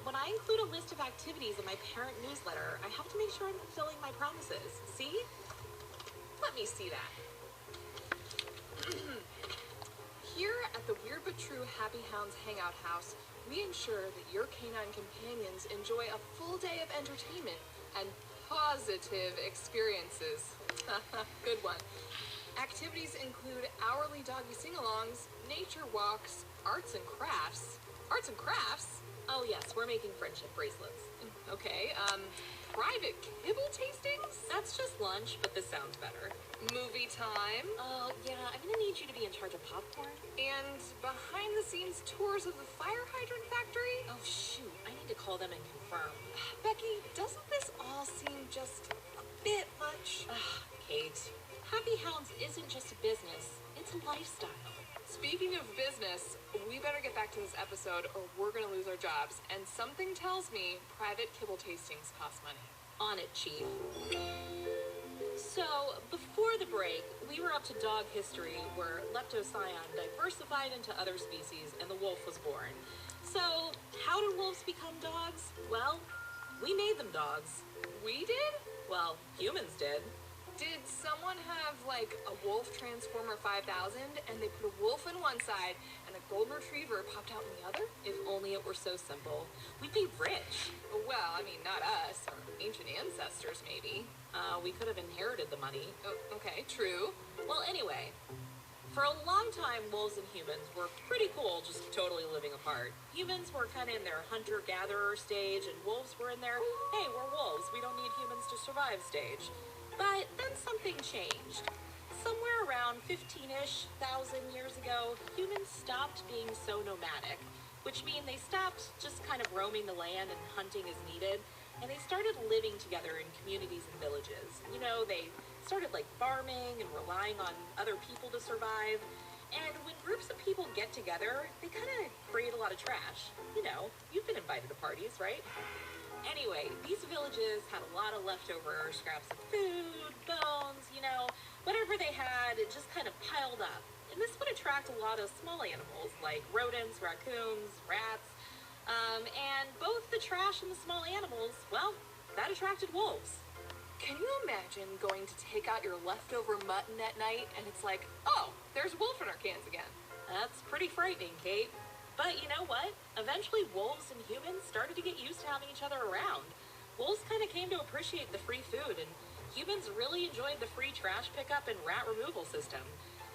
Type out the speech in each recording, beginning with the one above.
When I include a list of activities in my parent newsletter, I have to make sure I'm fulfilling my promises. See? Let me see that. Here at the Weird But True Happy Hounds Hangout House, we ensure that your canine companions enjoy a full day of entertainment and positive experiences. Good one. Activities include hourly doggy sing-alongs, nature walks, arts and crafts. Arts and crafts? Oh yes, we're making friendship bracelets. Okay, private kibble tastings? That's just lunch, but this sounds better. Movie time? Oh, yeah, I'm gonna need you to be in charge of popcorn. And behind-the-scenes tours of the fire hydrant factory? Oh shoot, I need to call them and confirm. Becky, doesn't this all seem just a bit much? Kate, Happy Hounds isn't just a business, it's a lifestyle. Speaking of business, we better get back to this episode or we're gonna lose our jobs. And something tells me private kibble tastings cost money. On it, Chief. So, before the break, we were up to dog history where Leptocyon diversified into other species and the wolf was born. So, how did wolves become dogs? Well, we made them dogs. We did? Well, humans did. Did someone have, like, a wolf Transformer 5000 and they put a wolf on one side and a golden retriever popped out on the other? If only it were so simple. We'd be rich. Well, I mean, not us. Our ancient ancestors, maybe. We could have inherited the money. Oh, okay, true. Well, anyway, for a long time, wolves and humans were pretty cool, just totally living apart. Humans were kind of in their hunter-gatherer stage, and wolves were in their, hey, we're wolves, we don't need humans to survive stage. But then something changed. Somewhere around 15-ish thousand years ago, humans stopped being so nomadic, which means they stopped just kind of roaming the land and hunting as needed, and they started living together in communities and villages. You know, they started like farming and relying on other people to survive. And when groups of people get together, they kind of create a lot of trash. You know, you've been invited to parties, right? Anyway, these villages had a lot of leftover scraps of food, bones, whatever they had, it just kind of piled up. And this would attract a lot of small animals like rodents, raccoons, rats, and both the trash and the small animals, well, that attracted wolves. Can you imagine going to take out your leftover mutton at night and it's like, oh, there's a wolf in our cans again? That's pretty frightening, Kate. But you know what? Eventually wolves and humans started to get used to having each other around. Wolves kind of came to appreciate the free food, and humans really enjoyed the free trash pickup and rat removal system.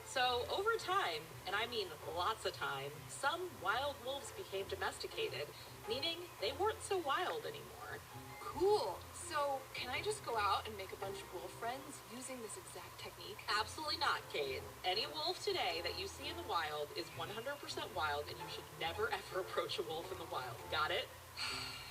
So over time, and I mean lots of time, some wild wolves became domesticated, meaning they weren't so wild anymore. Cool. So can I just go out and make a bunch of wolf friends using this exact technique? Absolutely not, Kate. Any wolf today that you see in the wild is 100% wild, and you should never ever approach a wolf in the wild. Got it?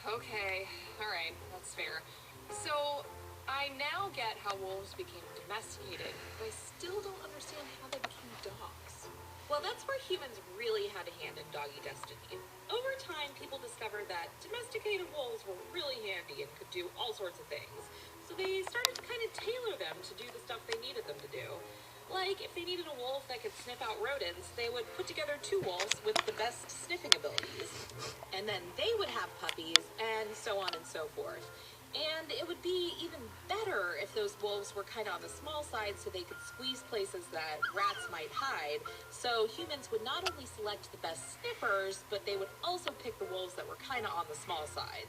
Okay. All right. That's fair. So I now get how wolves became domesticated, but I still don't understand how they became dogs. Well, that's where humans really had a hand in doggy destiny. Over time, people discovered that domesticated wolves were really handy and could do all sorts of things. So they started to kind of tailor them to do the stuff they needed them to do. Like, if they needed a wolf that could sniff out rodents, they would put together two wolves with the best sniffing abilities. And then they would have puppies, and so on and so forth. And it would be even better if those wolves were kind of on the small side so they could squeeze places that rats might hide. So humans would not only select the best sniffers, but they would also pick the wolves that were kind of on the small side.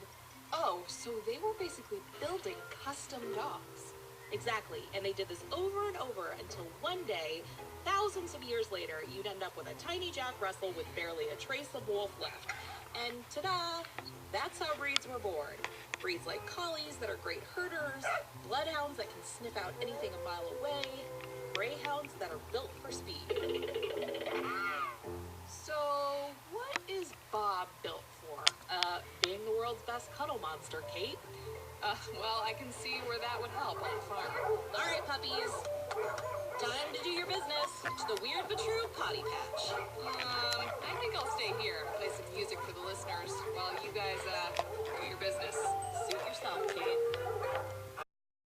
Oh, so they were basically building custom dogs. Exactly, and they did this over and over until one day, thousands of years later, you'd end up with a tiny Jack Russell with barely a trace of wolf left. And ta-da! That's how breeds were born. Breeds like collies that are great herders, bloodhounds that can sniff out anything a mile away, greyhounds that are built for speed. So, what is Bob built for? Being the world's best cuddle monster, Kate. Well, I can see where that would help on the farm. All right, puppies. Time to do your business. To the Weird But True Potty Patch. I think I'll stay here and play some music for the listeners while you guys do your business.